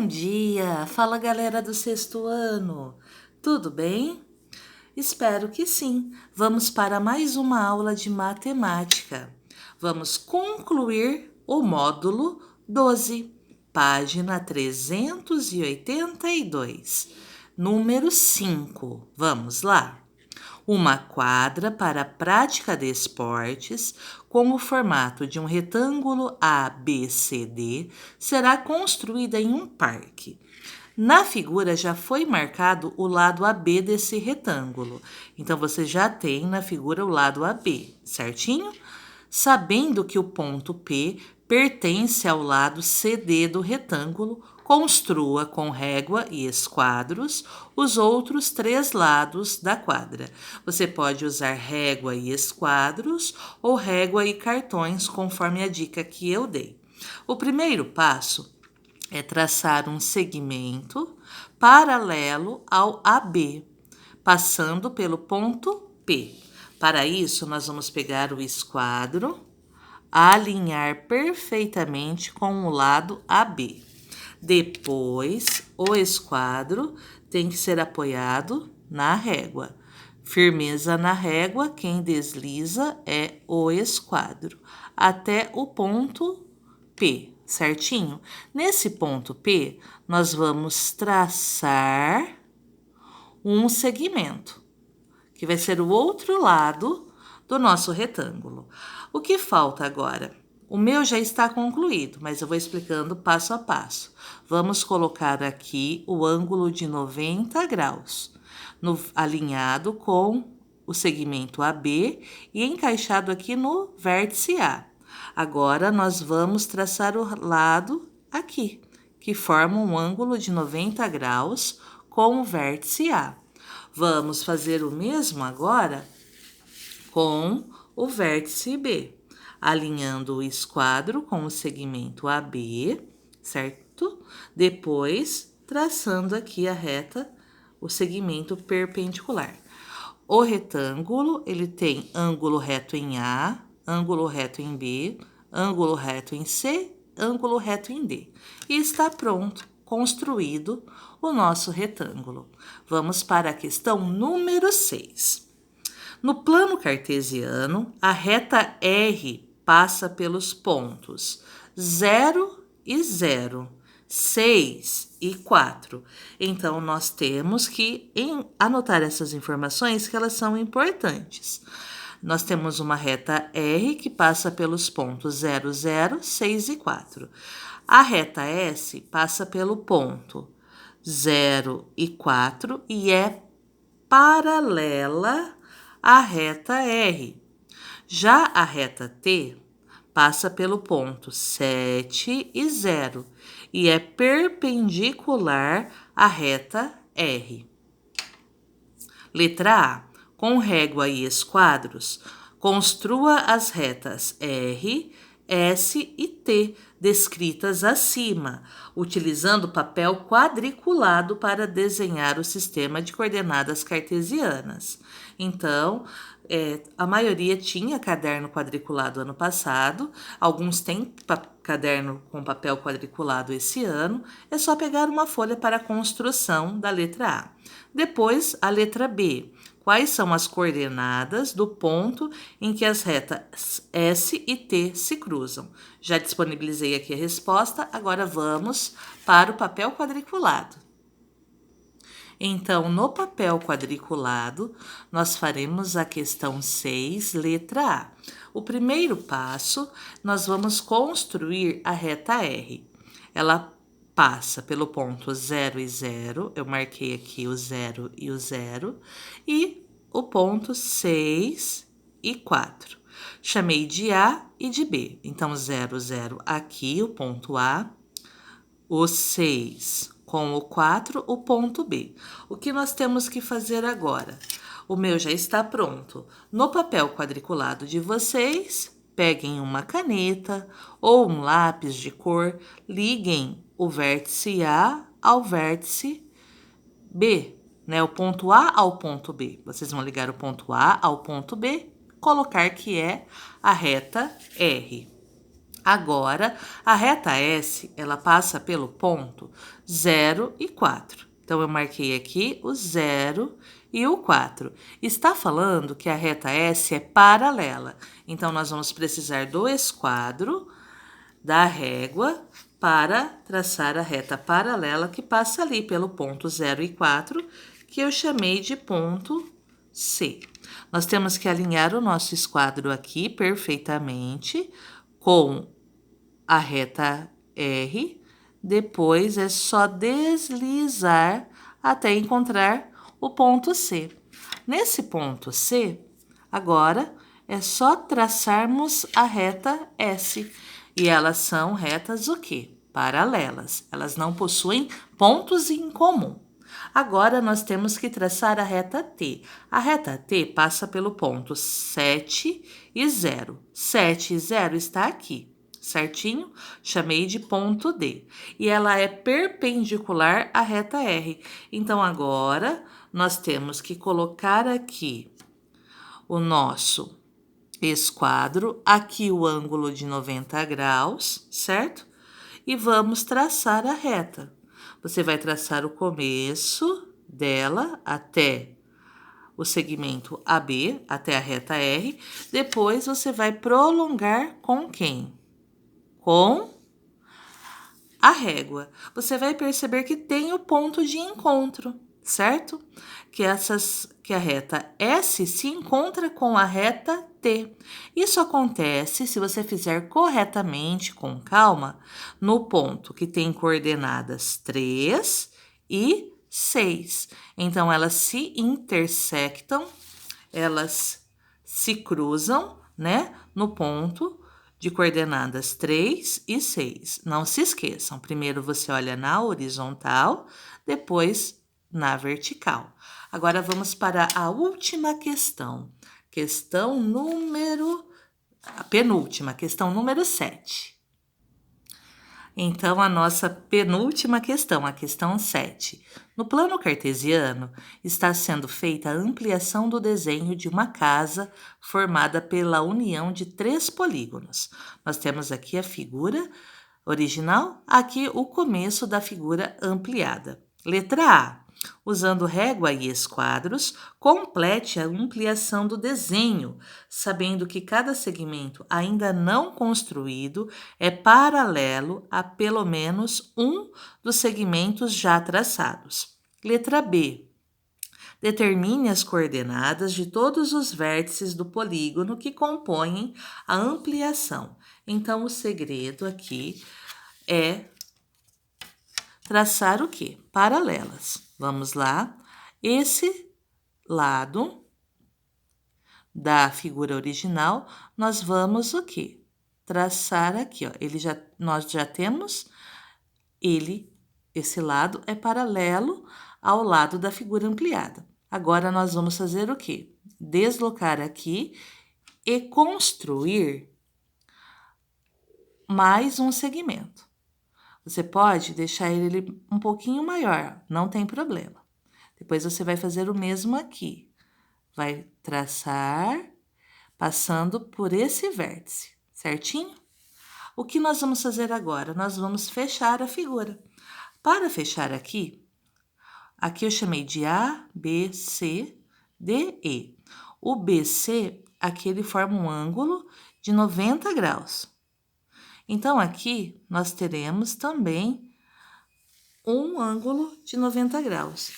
Bom dia! Fala galera do sexto ano! Tudo bem? Espero que sim! Vamos para mais uma aula de matemática. Vamos concluir o módulo 12, página 382, número 5. Vamos lá! Uma quadra para a prática de esportes, com o formato de um retângulo ABCD, será construída em um parque. Na figura já foi marcado o lado AB desse retângulo. Então, você já tem na figura o lado AB, certinho? Sabendo que o ponto P pertence ao lado CD do retângulo, construa com régua e esquadros os outros 3 lados da quadra. Você pode usar régua e esquadros ou régua e cartões, conforme a dica que eu dei. O primeiro passo é traçar um segmento paralelo ao AB, passando pelo ponto P. Para isso, nós vamos pegar o esquadro, alinhar perfeitamente com o lado AB. Depois, o esquadro tem que ser apoiado na régua. Firmeza na régua, quem desliza é o esquadro, até o ponto P, certinho? Nesse ponto P, nós vamos traçar um segmento, que vai ser o outro lado do nosso retângulo. O que falta agora? O meu já está concluído, mas eu vou explicando passo a passo. Vamos colocar aqui o ângulo de 90 graus, alinhado com o segmento AB e encaixado aqui no vértice A. Agora, nós vamos traçar o lado aqui, que forma um ângulo de 90 graus com o vértice A. Vamos fazer o mesmo agora com o vértice B, alinhando o esquadro com o segmento AB, certo? Depois, traçando aqui a reta, o segmento perpendicular. O retângulo, ele tem ângulo reto em A, ângulo reto em B, ângulo reto em C, ângulo reto em D. E está pronto, construído o nosso retângulo. Vamos para a questão número 6. No plano cartesiano, a reta R passa pelos pontos 0 e 0, 6 e 4. Então, nós temos que anotar essas informações que elas são importantes. Nós temos uma reta R que passa pelos pontos 0, 0, 6 e 4. A reta S passa pelo ponto 0 e 4 e é paralela à reta R. Já a reta T passa pelo ponto 7 e 0 e é perpendicular à reta R. Letra A. Com régua e esquadros, construa as retas R, S e T, descritas acima, utilizando papel quadriculado para desenhar o sistema de coordenadas cartesianas. Então, a maioria tinha caderno quadriculado ano passado, alguns têm caderno com papel quadriculado esse ano. É só pegar uma folha para a construção da letra A. Depois, a letra B. Quais são as coordenadas do ponto em que as retas S e T se cruzam? Já disponibilizei aqui a resposta, agora vamos para o papel quadriculado. Então, no papel quadriculado, nós faremos a questão 6, letra A. O primeiro passo, nós vamos construir a reta R. Ela passa pelo ponto 0 e 0, eu marquei aqui o 0 e o 0, e o ponto 6 e 4. Chamei de A e de B. Então, 0, 0 aqui, o ponto A, o 6 com o 4, o ponto B. O que nós temos que fazer agora? O meu já está pronto. No papel quadriculado de vocês, peguem uma caneta ou um lápis de cor, liguem o vértice A ao vértice B, né? O ponto A ao ponto B. Vocês vão ligar o ponto A ao ponto B, colocar que é a reta R. Agora, a reta S, ela passa pelo ponto 0 e 4. Então, eu marquei aqui o 0 e o 4. Está falando que a reta S é paralela. Então, nós vamos precisar do esquadro da régua para traçar a reta paralela que passa ali pelo ponto 0 e 4, que eu chamei de ponto C. Nós temos que alinhar o nosso esquadro aqui perfeitamente com a reta R, depois é só deslizar até encontrar o ponto C. Nesse ponto C, agora é só traçarmos a reta S. E elas são retas o quê? Paralelas. Elas não possuem pontos em comum. Agora, nós temos que traçar a reta T. A reta T passa pelo ponto 7 e 0. 7 e 0 está aqui, certinho? Chamei de ponto D. E ela é perpendicular à reta R. Então, agora, nós temos que colocar aqui o nosso esquadro, aqui o ângulo de 90 graus, certo? E vamos traçar a reta. Você vai traçar o começo dela até o segmento AB, até a reta R. Depois, você vai prolongar com quem? Com a régua. Você vai perceber que tem o ponto de encontro, certo? Que a reta S se encontra com a reta T. Isso acontece se você fizer corretamente, com calma, no ponto que tem coordenadas 3 e 6. Então, elas se intersectam, elas se cruzam, né, no ponto de coordenadas 3 e 6. Não se esqueçam, primeiro você olha na horizontal, depois na vertical. Agora vamos para a última questão. A penúltima, questão número 7. Então, a nossa penúltima questão, a questão 7. No plano cartesiano, está sendo feita a ampliação do desenho de uma casa formada pela união de 3 polígonos. Nós temos aqui a figura original, aqui o começo da figura ampliada. Letra A. Usando régua e esquadros, complete a ampliação do desenho, sabendo que cada segmento ainda não construído é paralelo a pelo menos um dos segmentos já traçados. Letra B. Determine as coordenadas de todos os vértices do polígono que compõem a ampliação. Então, o segredo aqui é traçar o quê? Paralelas. Vamos lá. Esse lado da figura original, nós vamos o quê? Traçar aqui, ó. Nós já temos esse lado é paralelo ao lado da figura ampliada. Agora, nós vamos fazer o quê? Deslocar aqui e construir mais um segmento. Você pode deixar ele um pouquinho maior, não tem problema. Depois você vai fazer o mesmo aqui. Vai traçar, passando por esse vértice, certinho? O que nós vamos fazer agora? Nós vamos fechar a figura. Para fechar aqui eu chamei de A, B, C, D, E. O BC, aqui ele forma um ângulo de 90 graus. Então, aqui nós teremos também um ângulo de 90 graus.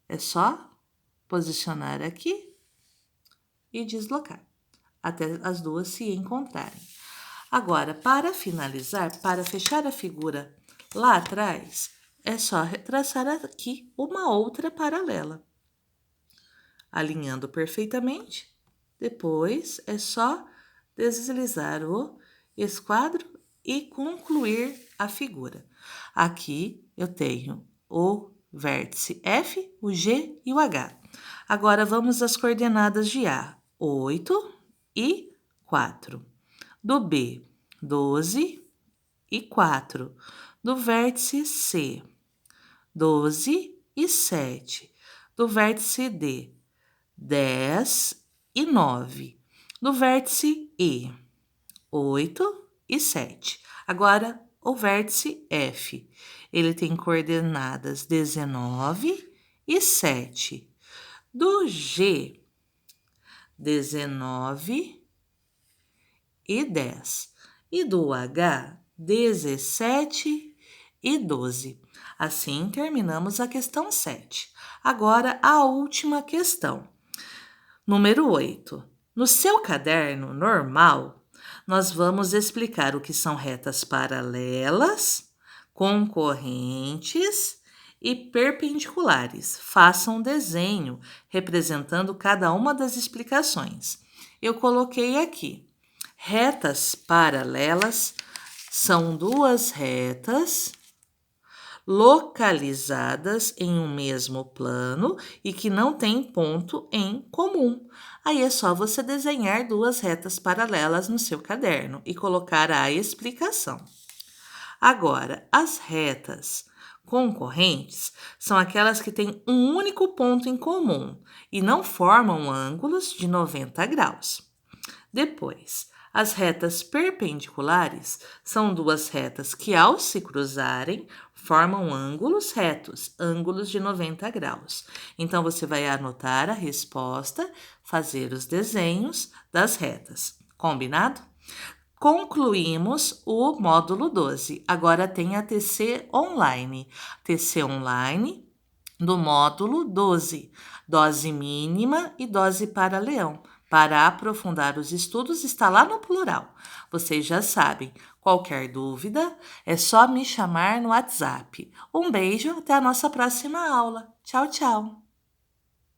É só posicionar aqui e deslocar, até as duas se encontrarem. Agora, para finalizar, para fechar a figura lá atrás, é só traçar aqui uma outra paralela. Alinhando perfeitamente, depois é só deslizar o esquadro e concluir a figura. Aqui eu tenho o vértice F, o G e o H. Agora, vamos às coordenadas de A, 8 e 4. Do B, 12 e 4. Do vértice C, 12 e 7. Do vértice D, 10 e 9. Do vértice E, 8 e 7. Agora, o vértice F. Ele tem coordenadas 19 e 7. Do G, 19 e 10. E do H, 17 e 12. Assim, terminamos a questão 7. Agora, a última questão. Número 8. No seu caderno normal, nós vamos explicar o que são retas paralelas, concorrentes e perpendiculares. Faça um desenho representando cada uma das explicações. Eu coloquei aqui. Retas paralelas são duas retas localizadas em um mesmo plano e que não têm ponto em comum. Aí é só você desenhar duas retas paralelas no seu caderno e colocar a explicação. Agora, as retas concorrentes são aquelas que têm um único ponto em comum e não formam ângulos de 90 graus. Depois, as retas perpendiculares são duas retas que, ao se cruzarem, formam ângulos retos, ângulos de 90 graus. Então, você vai anotar a resposta, fazer os desenhos das retas. Combinado? Concluímos o módulo 12. Agora tem a TC online. TC online do módulo 12, dose mínima e dose para leão. Para aprofundar os estudos, está lá no plural. Vocês já sabem. Qualquer dúvida, é só me chamar no WhatsApp. Um beijo, até a nossa próxima aula. Tchau, tchau!